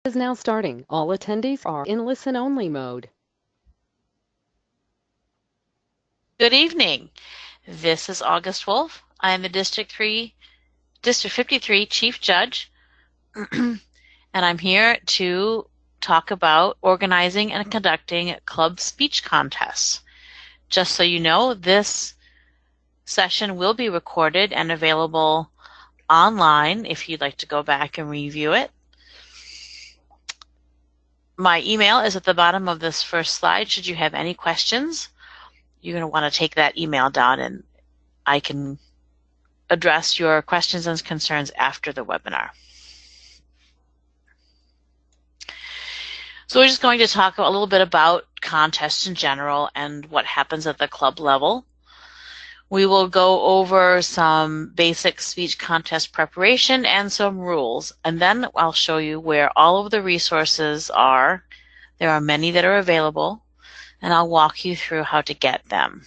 Is now starting. All attendees are in listen-only mode. Good evening. This is August Wolf. I am the District 53 Chief Judge, and I'm here to talk about organizing and conducting club speech contests. Just so you know, this session will be recorded and available online if you'd like to go back and review it. My email is at the bottom of this first slide. Should you have any questions, you're going to want to take that email down and I can address your questions and concerns after the webinar. So we're just going to talk a little bit about contests in general and what happens at the club level. We will go over some basic speech contest preparation and some rules, and then I'll show you where all of the resources are. There are many that are available, and I'll walk you through how to get them.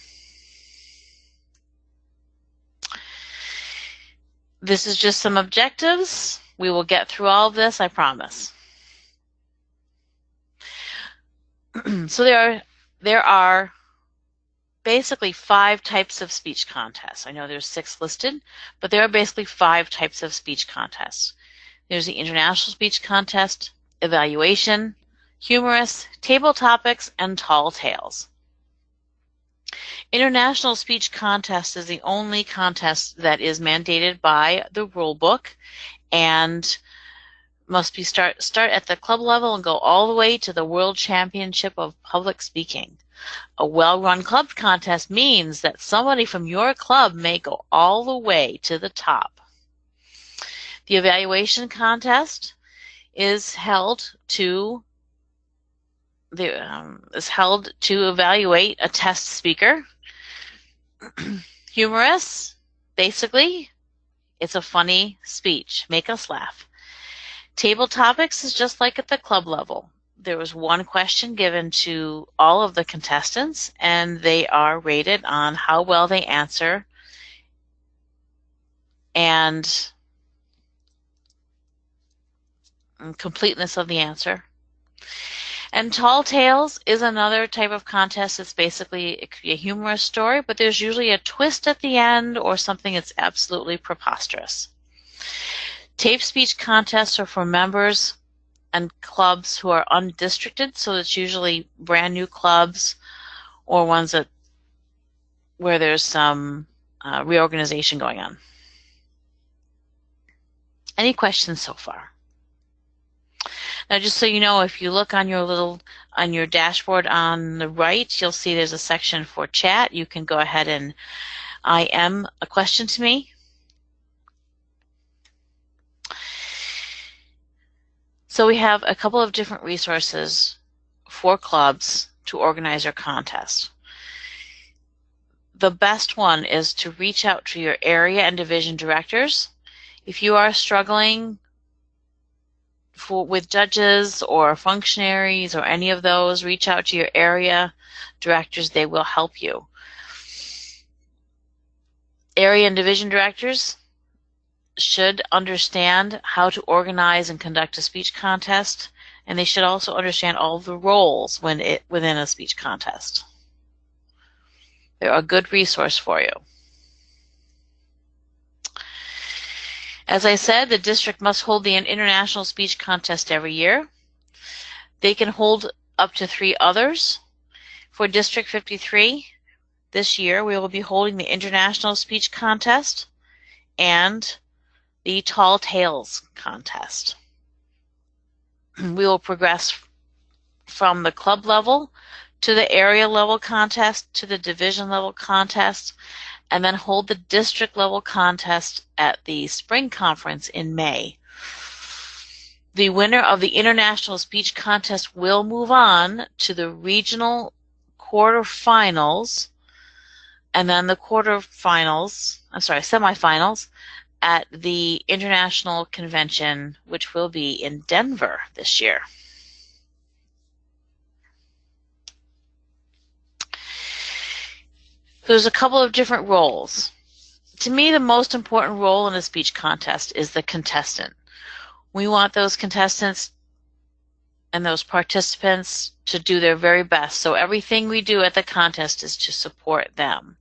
This is just some objectives. We will get through all of this, I promise. So there are basically 5 types of speech contests. I know there's 6 listed, but there are basically 5 types of speech contests. There's the International Speech Contest, Evaluation, Humorous, Table Topics, and Tall Tales. International Speech Contest is the only contest that is mandated by the rule book and must be start at the club level and go all the way to the World Championship of Public Speaking. A well-run club contest means that somebody from your club may go all the way to the top. The evaluation contest is held to evaluate a test speaker. Humorous, basically, it's a funny speech. Make us laugh. Table topics is just like at the club level. There was one question given to all of the contestants, and they are rated on how well they answer and completeness of the answer. And Tall Tales is another type of contest. It's basically, it could be a humorous story, but there's usually a twist at the end or something that's absolutely preposterous. Tape speech contests are for members and clubs who are undistricted, so it's usually brand new clubs or ones where there's some reorganization going on. Any questions so far? Now, just so you know, if you look on your dashboard on the right, you'll see there's a section for chat. You can go ahead and IM a question to me. So we have a couple of different resources for clubs to organize your contest. The best one is to reach out to your area and division directors. If you are struggling with judges or functionaries or any of those, reach out to your area directors. They will help you. Area and division directors should understand how to organize and conduct a speech contest, and they should also understand all the roles within a speech contest. They're a good resource for you. As I said, the district must hold the international speech contest every year. They can hold up to 3 others. For District 53, this year we will be holding the International Speech Contest and the Tall Tales Contest. We will progress from the club level to the area level contest to the division level contest, and then hold the district level contest at the spring conference in May. The winner of the International Speech Contest will move on to the regional quarterfinals, and then the semifinals at the International Convention, which will be in Denver this year. There's a couple of different roles. To me, the most important role in a speech contest is the contestant. We want those contestants and those participants to do their very best. So everything we do at the contest is to support them.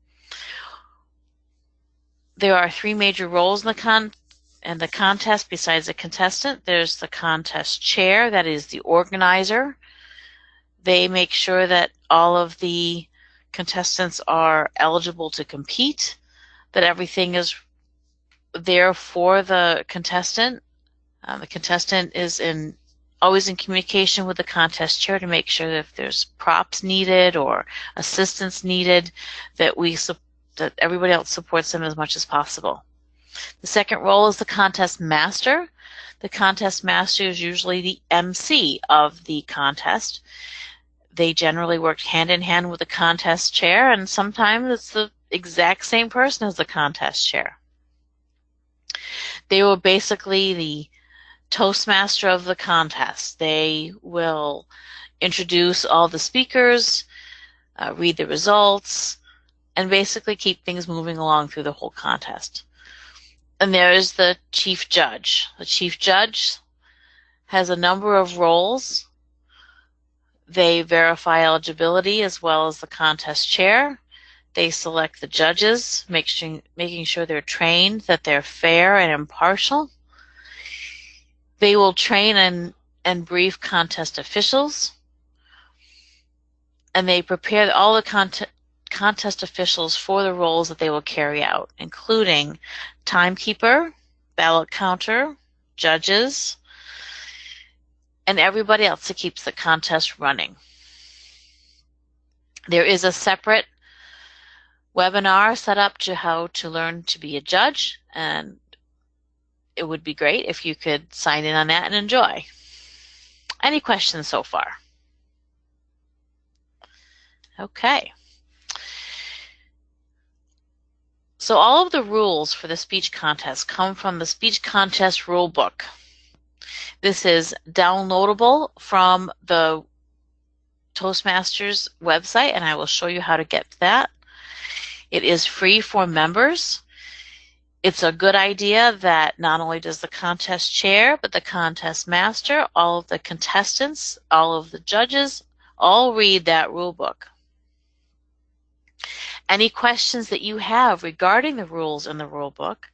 There are 3 major roles in the contest besides the contestant. There's the contest chair, that is the organizer. They make sure that all of the contestants are eligible to compete, that everything is there for the contestant. The contestant is always in communication with the contest chair to make sure that if there's props needed or assistance needed, that everybody else supports them as much as possible. The second role is the contest master. The contest master is usually the MC of the contest. They generally work hand in hand with the contest chair, and sometimes it's the exact same person as the contest chair. They were basically the Toastmaster of the contest. They will introduce all the speakers, read the results, and basically keep things moving along through the whole contest. And there is the chief judge. The chief judge has a number of roles. They verify eligibility as well as the contest chair. They select the judges, making sure they're trained, that they're fair and impartial. They will train and brief contest officials. And they prepare all the contest officials for the roles that they will carry out, including timekeeper, ballot counter, judges, and everybody else that keeps the contest running. There is a separate webinar set up to how to learn to be a judge, and it would be great if you could sign in on that and enjoy. Any questions so far? Okay. So all of the rules for the speech contest come from the speech contest rule book. This is downloadable from the Toastmasters website, and I will show you how to get to that. It is free for members. It's a good idea that not only does the contest chair, but the contest master, all of the contestants, all of the judges, all read that rule book. Any questions that you have regarding the rules in the rule book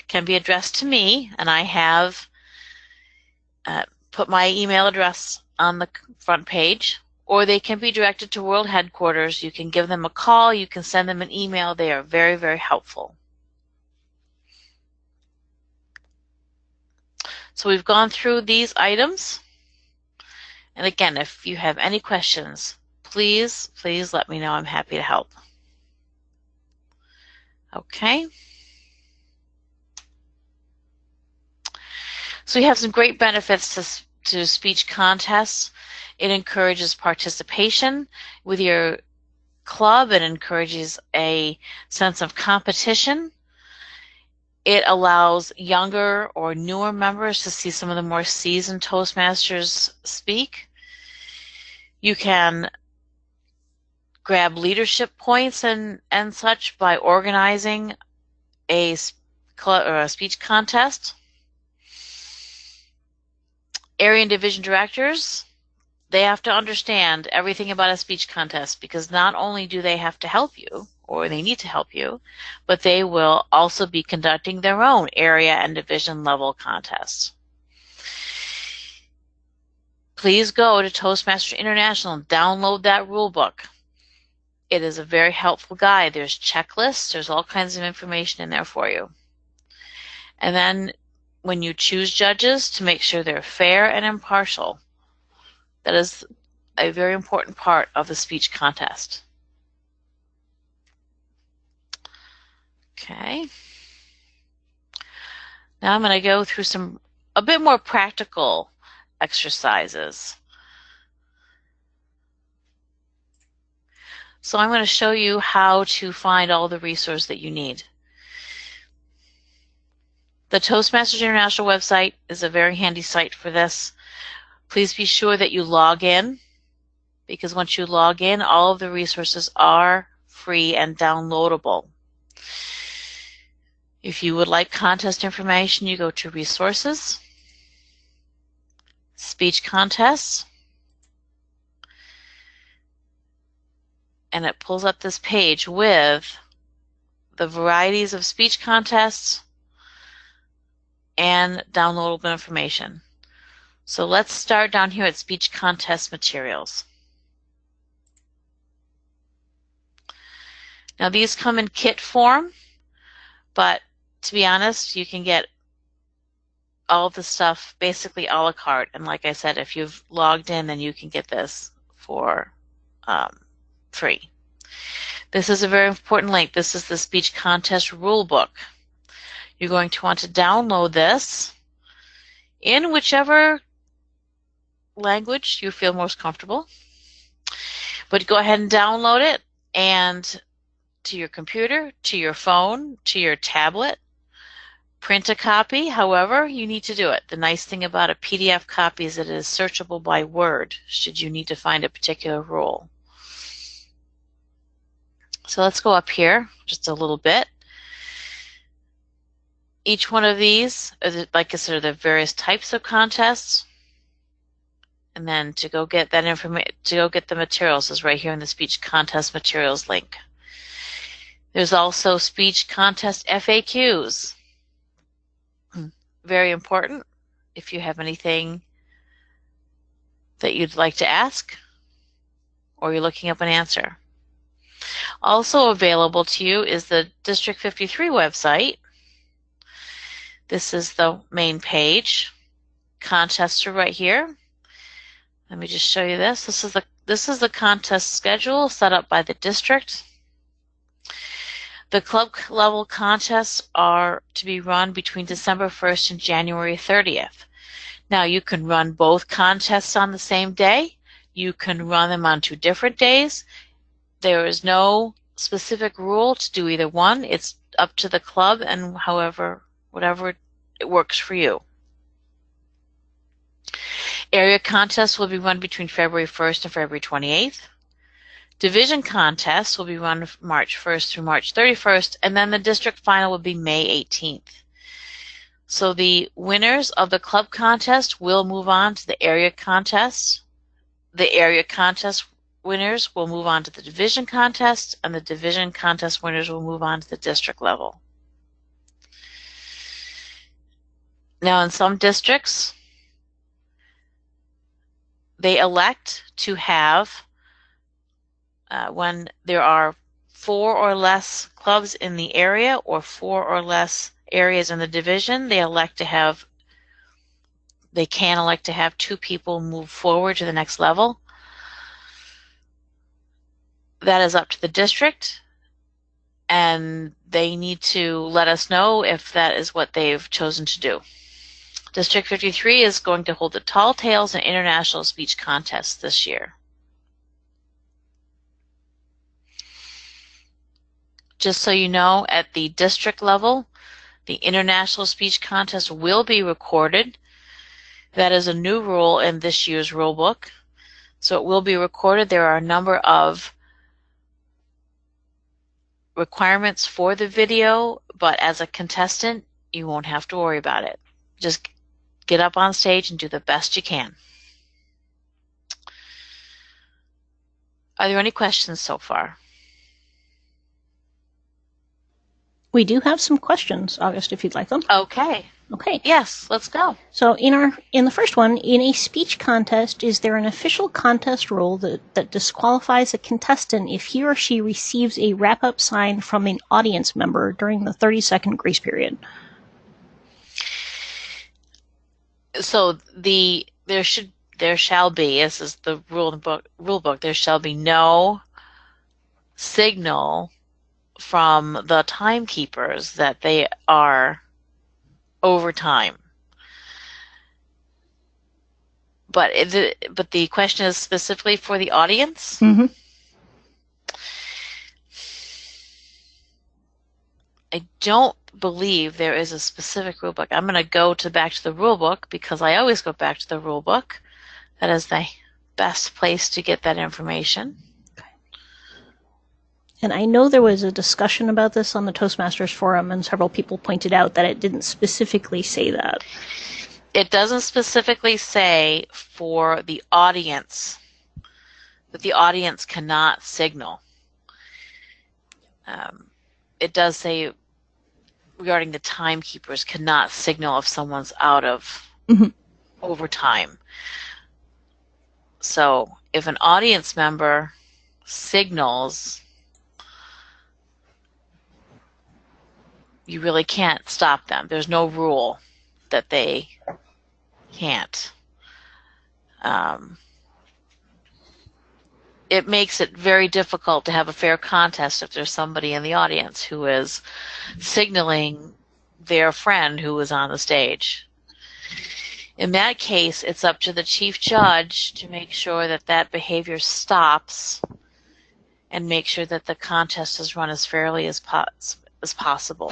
can be addressed to me, and I have put my email address on the front page, or they can be directed to World Headquarters. You can give them a call, you can send them an email. They are very, very helpful. So we've gone through these items. And again, if you have any questions, please let me know. I'm happy to help. Okay. So we have some great benefits to speech contests. It encourages participation with your club. It encourages a sense of competition. It allows younger or newer members to see some of the more seasoned Toastmasters speak. You can grab leadership points and such by organizing a speech contest. Area and division directors, they have to understand everything about a speech contest, because not only do they have to help you, or they need to help you, but they will also be conducting their own area and division level contests. Please go to Toastmasters International and download that rule book. It is a very helpful guide. There's checklists. There's all kinds of information in there for you. And then when you choose judges, to make sure they're fair and impartial. That is a very important part of the speech contest. Okay. Now I'm going to go through a bit more practical exercises. So I'm going to show you how to find all the resources that you need. The Toastmasters International website is a very handy site for this. Please be sure that you log in, because once you log in, all of the resources are free and downloadable. If you would like contest information, you go to Resources, Speech Contests, and it pulls up this page with the varieties of speech contests and downloadable information. So let's start down here at speech contest materials. Now these come in kit form, but to be honest, you can get all of the stuff basically a la carte. And like I said, if you've logged in, then you can get this for free. This is a very important link. This is the speech contest rule book. You're going to want to download this in whichever language you feel most comfortable. But go ahead and download it, and to your computer, to your phone, to your tablet. Print a copy, however you need to do it. The nice thing about a PDF copy is that it is searchable by word should you need to find a particular rule. So let's go up here just a little bit. Each one of these, like I said, are the various types of contests. And then to go get that information, to go get the materials is right here in the speech contest materials link. There's also speech contest FAQs. Very important if you have anything that you'd like to ask or you're looking up an answer. Also available to you is the District 53 website. This is the main page. Contests are right here. Let me just show you this. This is the contest schedule set up by the district. The club level contests are to be run between December 1st and January 30th. Now you can run both contests on the same day. You can run them on 2 different days. There is no specific rule to do either one. It's up to the club and whatever it works for you. Area contests will be run between February 1st and February 28th. Division contests will be run March 1st through March 31st, and then the district final will be May 18th. So the winners of the club contest will move on to the area contest. The area contest winners will move on to the division contest, and the division contest winners will move on to the district level. Now in some districts, they elect to have when there are 4 or less clubs in the area or 4 or less areas in the division, they can elect to have 2 people move forward to the next level. That is up to the district, and they need to let us know if that is what they've chosen to do. District 53 is going to hold the Tall Tales and International Speech Contest this year. Just so you know, at the district level, the International Speech Contest will be recorded. That is a new rule in this year's rule book. So it will be recorded. There are a number of requirements for the video, but as a contestant, you won't have to worry about it. Just get up on stage and do the best you can. Are there any questions so far? We do have some questions, August, if you'd like them. Okay. Okay. Yes, let's go. So in the first one, in a speech contest, is there an official contest rule that disqualifies a contestant if he or she receives a wrap-up sign from an audience member during the 30-second grace period? So there shall be, this is the rule book, there shall be no signal from the timekeepers that they are over time. But the question is specifically for the audience? Mm-hmm. I don't believe there is a specific rule book. I'm going to go back to the rule book because I always go back to the rule book. That is the best place to get that information. And I know there was a discussion about this on the Toastmasters forum, and several people pointed out that it didn't specifically say that. It doesn't specifically say for the audience that the audience cannot signal. It does say regarding the timekeepers cannot signal if someone's out of overtime. So if an audience member signals, you really can't stop them. There's no rule that they can't. It makes it very difficult to have a fair contest if there's somebody in the audience who is signaling their friend who is on the stage. In that case, it's up to the chief judge to make sure that that behavior stops and make sure that the contest is run as fairly as possible.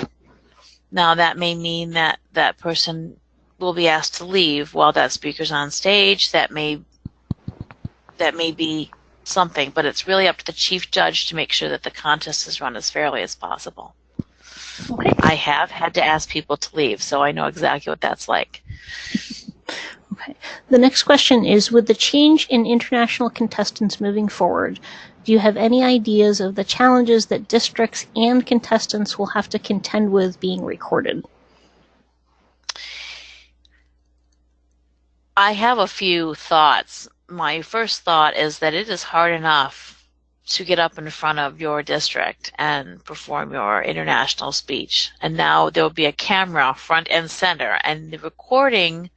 Now, that may mean that that person will be asked to leave while that speaker's on stage. That may be something, but it's really up to the chief judge to make sure that the contest is run as fairly as possible. Okay. I have had to ask people to leave, so I know exactly what that's like. Okay. The next question is, with the change in international contestants moving forward, do you have any ideas of the challenges that districts and contestants will have to contend with being recorded? I have a few thoughts. My first thought is that it is hard enough to get up in front of your district and perform your international speech. And now there will be a camera front and center, and the recording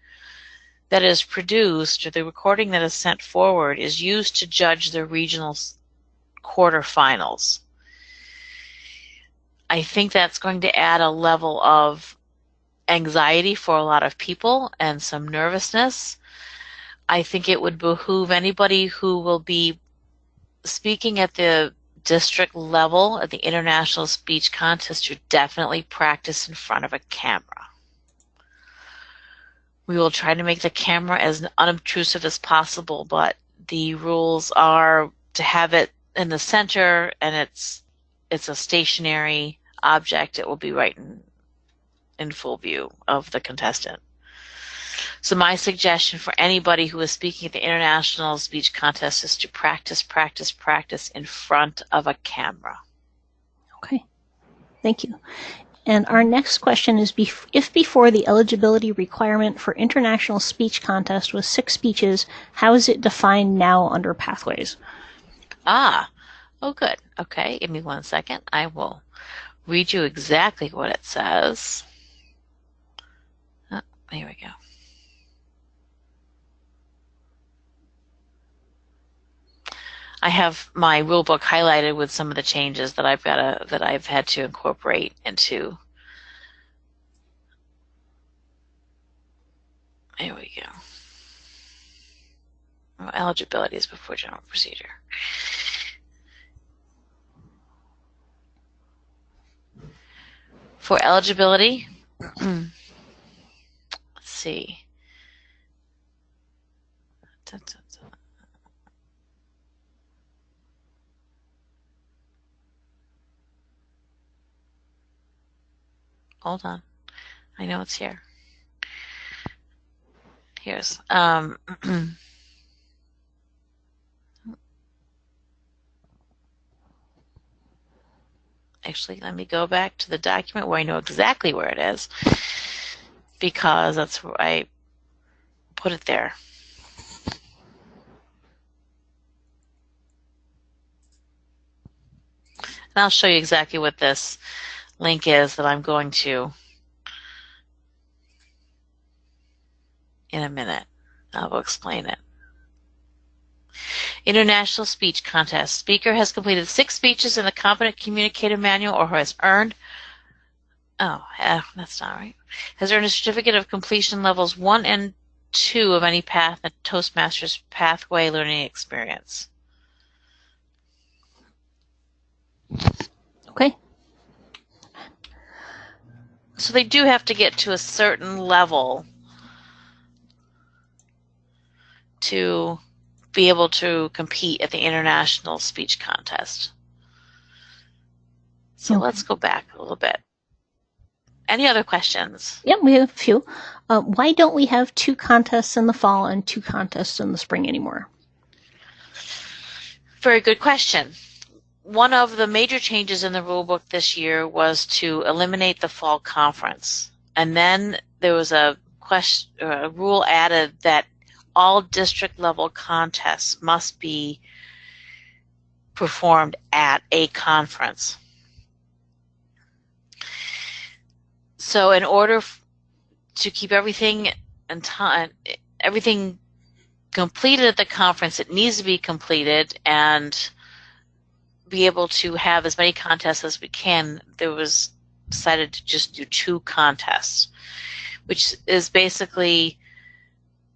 that is produced, or the recording that is sent forward, is used to judge the regional quarterfinals. I think that's going to add a level of anxiety for a lot of people and some nervousness. I think it would behoove anybody who will be speaking at the district level at the international speech contest to definitely practice in front of a camera. We will try to make the camera as unobtrusive as possible, but the rules are to have it in the center, and it's a stationary object. It will be right in full view of the contestant. So my suggestion for anybody who is speaking at the international speech contest is to practice, practice, practice in front of a camera. Okay, thank you. And our next question is, if before the eligibility requirement for international speech contest was 6 speeches, how is it defined now under pathways? Oh good. Okay, give me 1 second. I will read you exactly what it says. Oh, here we go. I have my rule book highlighted with some of the changes that I've had to incorporate into. There we go. Oh, eligibility is before general procedure. For eligibility, let's see. Hold on. I know it's here. Here's actually, let me go back to the document where I know exactly where it is, because that's where I put it there. And I'll show you exactly what this link is that I'm going to in a minute. I will explain it. International Speech Contest. Speaker has completed 6 speeches in the Competent Communicator Manual or has earned, that's not right, has earned a certificate of completion levels 1 and 2 of any path at Toastmasters Pathway Learning Experience. Okay. So they do have to get to a certain level to be able to compete at the International Speech Contest. So let's go back a little bit. Any other questions? Yep, we have a few. Why don't we have 2 contests in the fall and 2 contests in the spring anymore? Very good question. one of the major changes in the rule book this year was to eliminate the fall conference. And then there was a rule added that all district level contests must be performed at a conference. So in order to keep everything completed at the conference, it needs to be completed and be able to have as many contests as we can. There was decided to just do 2 contests, which is basically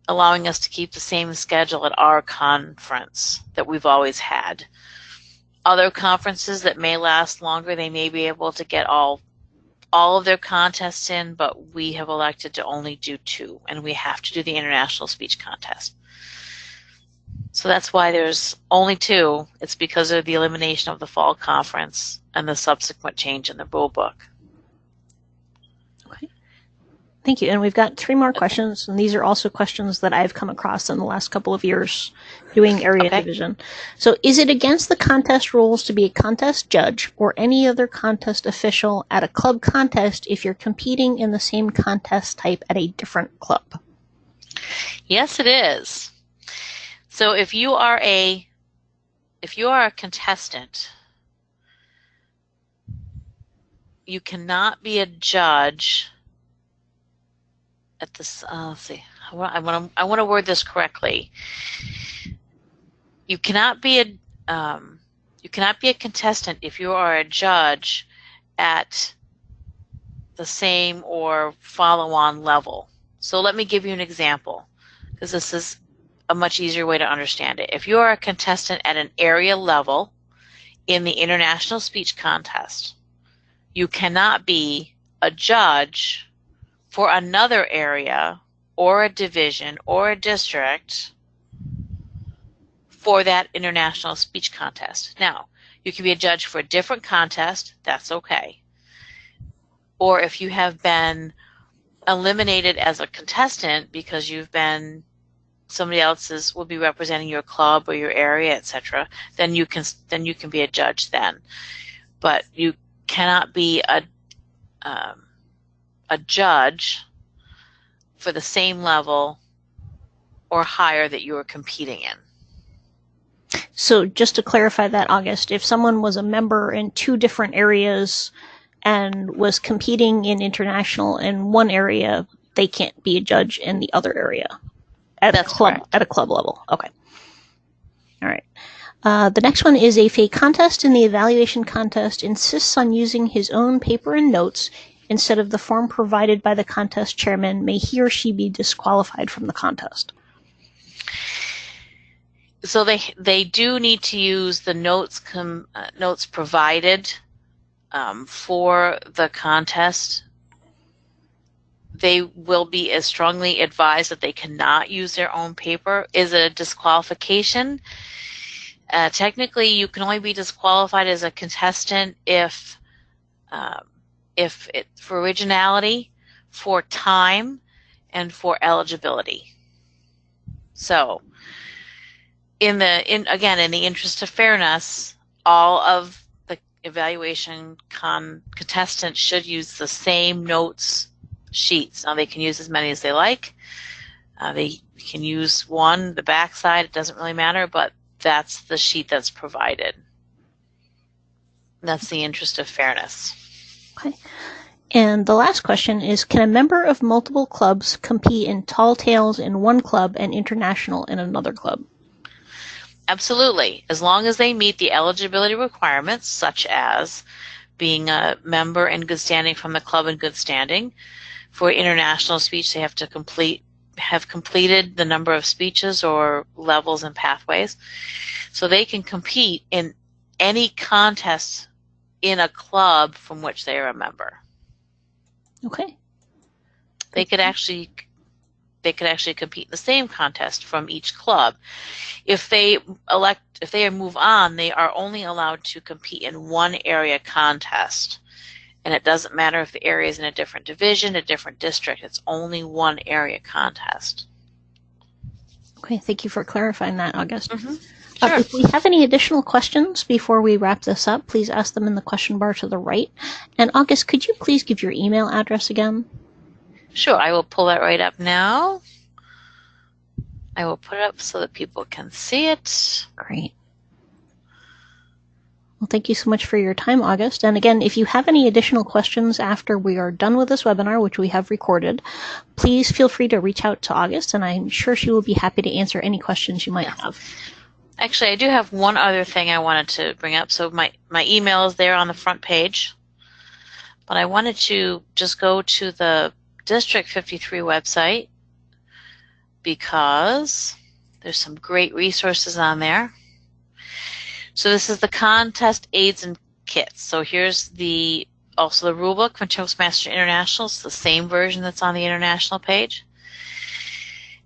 allowing us to keep the same schedule at our conference that we've always had. Other conferences that may last longer, they may be able to get all of their contests in, but we have elected to only do 2, and we have to do the international speech contest. So that's why there's only 2. It's because of the elimination of the fall conference and the subsequent change in the rule book. Okay. Thank you. And we've got 3 more questions, and these are also questions that I've come across in the last couple of years doing area division. So is it against the contest rules to be a contest judge or any other contest official at a club contest if you're competing in the same contest type at a different club? Yes, it is. So if you are a contestant, you cannot be a judge at this. Let's see. I want to word this correctly. You cannot be a contestant if you are a judge at the same or follow-on level. So let me give you an example, because this is a much easier way to understand it. If you are a contestant at an area level in the international speech contest, you cannot be a judge for another area or a division or a district for that international speech contest. Now, you can be a judge for a different contest, that's okay. Or if you have been eliminated as a contestant because you've been somebody else will be representing your club or your area, etc., then you can be a judge then. But you cannot be a judge for the same level or higher that you are competing in. So just to clarify that, August, if someone was a member in 2 different areas and was competing in international in one area, they can't be a judge in the other area. That's correct. At a club level. Okay. All right. The next one is if a contest in the evaluation contest insists on using his own paper and notes instead of the form provided by the contest chairman, may he or she be disqualified from the contest? So they do need to use the notes provided for the contest. They will be as strongly advised that they cannot use their own paper. Is it a disqualification? Technically, you can only be disqualified as a contestant if for originality, for time, and for eligibility. So, in the interest of fairness, all of the evaluation contestants should use the same notes sheets. Now they can use as many as they like. They can use one, the back side, it doesn't really matter, but that's the sheet that's provided. That's the interest of fairness. Okay. And the last question is, can a member of multiple clubs compete in tall tales in one club and international in another club? Absolutely, as long as they meet the eligibility requirements, such as being a member in good standing from the club in good standing. For international speech, they have to have completed the number of speeches or levels and pathways. So they can compete in any contest in a club from which they are a member. Okay. They could actually compete in the same contest from each club. If they move on, they are only allowed to compete in one area contest. And it doesn't matter if the area is in a different division, a different district. It's only one area contest. Okay, thank you for clarifying that, August. Sure. If we have any additional questions before we wrap this up, please ask them in the question bar to the right. And August, could you please give your email address again? Sure, I will pull that right up now. I will put it up so that people can see it. Great. Well, thank you so much for your time, August. And again, if you have any additional questions after we are done with this webinar, which we have recorded, please feel free to reach out to August, and I'm sure she will be happy to answer any questions you might have. Actually, I do have one other thing I wanted to bring up. So my email is there on the front page, but I wanted to just go to the District 53 website because there's some great resources on there. So this is the contest aids and kits. So here's also the rulebook from Toastmasters International. It's the same version that's on the international page.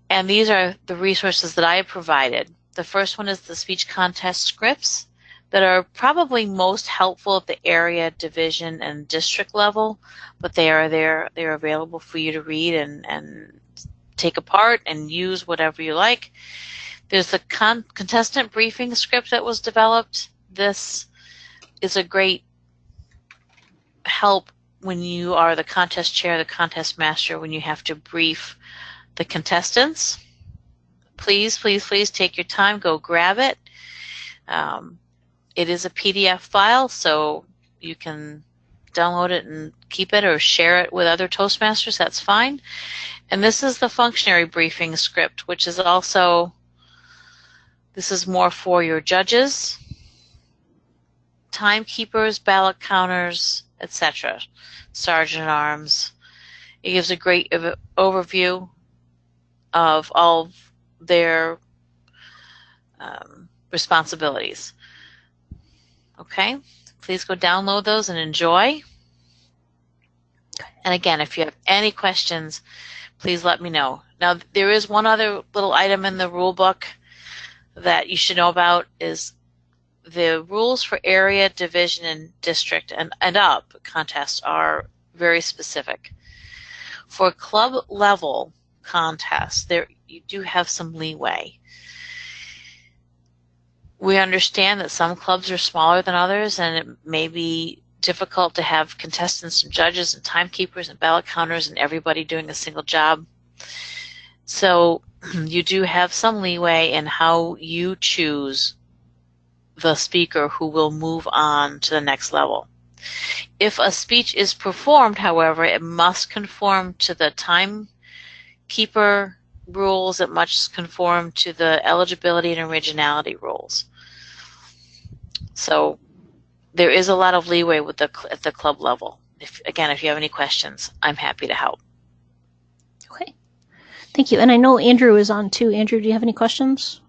And these are the resources that I have provided. The first one is the speech contest scripts that are probably most helpful at the area, division, and district level, but they are there. They're available for you to read and take apart and use whatever you like. There's the contestant briefing script that was developed. This is a great help when you are the contest chair, the contest master, when you have to brief the contestants. Please, please, please take your time. Go grab it. It is a PDF file, so you can download it and keep it or share it with other Toastmasters. That's fine. And this is the functionary briefing script, which is also... This is more for your judges, timekeepers, ballot counters, etc., sergeant-at-arms. It gives a great overview of all of their responsibilities. Okay, please go download those and enjoy. And again, if you have any questions, please let me know. Now, there is one other little item in the rule book that you should know about is the rules for area, division, and district and up contests are very specific. For club level contests, you do have some leeway. We understand that some clubs are smaller than others, and it may be difficult to have contestants and judges and timekeepers and ballot counters and everybody doing a single job. So you do have some leeway in how you choose the speaker who will move on to the next level. If a speech is performed, however, it must conform to the timekeeper rules. It must conform to the eligibility and originality rules. So there is a lot of leeway with at the club level. If you have any questions, I'm happy to help. Okay. Thank you. And I know Andrew is on too. Andrew, do you have any questions?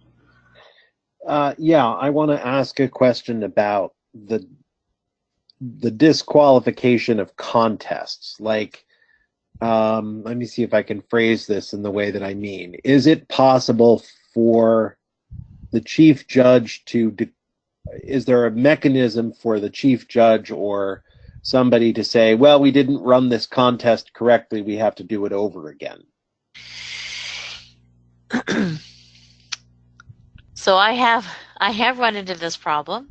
Yeah, I want to ask a question about the disqualification of contests. Like, let me see if I can phrase this in the way that I mean. Is it possible for the chief judge is there a mechanism for the chief judge or somebody to say, well, we didn't run this contest correctly, we have to do it over again? So I have run into this problem.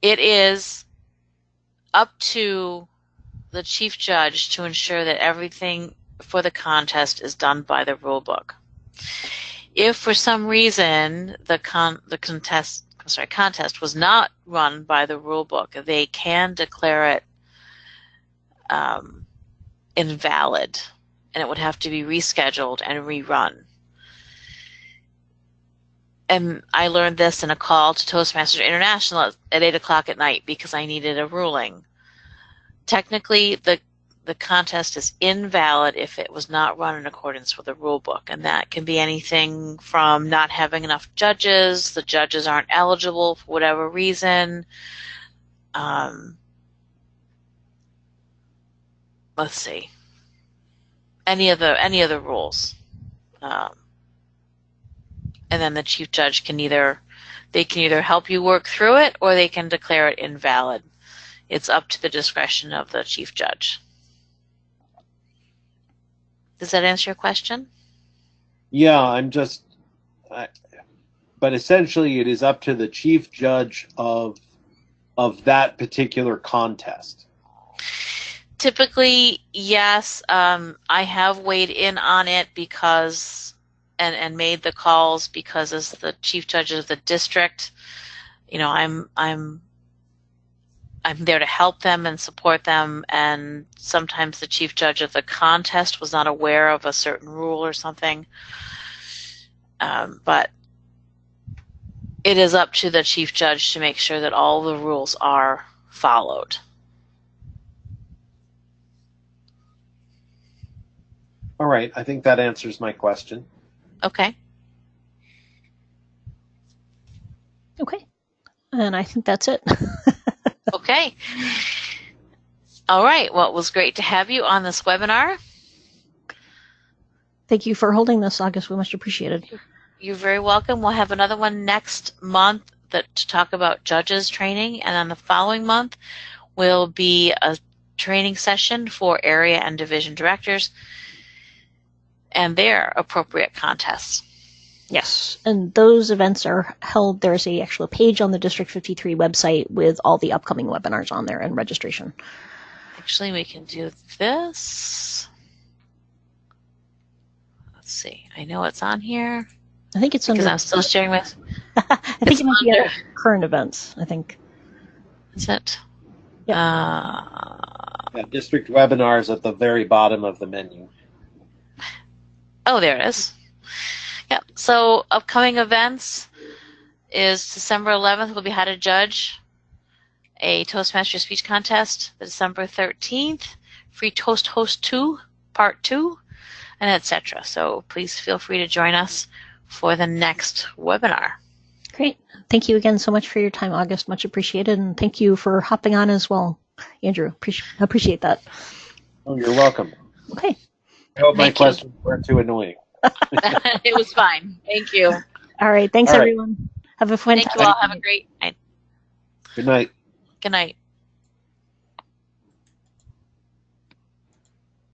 It is up to the chief judge to ensure that everything for the contest is done by the rule book. If for some reason the contest was not run by the rule book, they can declare it invalid, and it would have to be rescheduled and rerun. And I learned this in a call to Toastmasters International at 8 o'clock at night because I needed a ruling. Technically, the contest is invalid if it was not run in accordance with the rule book, and that can be anything from not having enough judges, the judges aren't eligible for whatever reason. Let's see. Any of the rules. And then the chief judge can either help you work through it or they can declare it invalid. It's up to the discretion of the chief judge. Does that answer your question? Yeah, but essentially it is up to the chief judge of that particular contest. Typically, yes. I have weighed in on it because and made the calls because as the chief judge of the district, I'm there to help them and support them, and sometimes the chief judge of the contest was not aware of a certain rule or something. But it is up to the chief judge to make sure that all the rules are followed. All right, I think that answers my question. Okay. Okay. And I think that's it. Okay. All right. Well, it was great to have you on this webinar. Thank you for holding this, August. We much appreciated. You're very welcome. We'll have another one next month to talk about judges training, and then the following month will be a training session for area and division directors and their appropriate contests. Yes, and those events are held. There's a actual page on the District 53 website with all the upcoming webinars on there and registration. Actually, we can do this. Let's see. I know it's on here. I think it's because under. I'm still sharing with. I think it might be under current events. I think. Is it? Yep. Yeah, district webinars at the very bottom of the menu. Oh, there it is. Yep. So upcoming events is December 11th will be how to judge a Toastmasters speech contest. December 13th, free Toast Host 2, Part 2, and etc. So please feel free to join us for the next webinar. Great. Thank you again so much for your time, August. Much appreciated. And thank you for hopping on as well, Andrew. Appreciate that. Oh, you're welcome. Okay. I hope my questions weren't too annoying. It was fine. Thank you. All right. Thanks, All right. everyone. Have a fantastic Thank you all. Have a great night. Good night. Good night.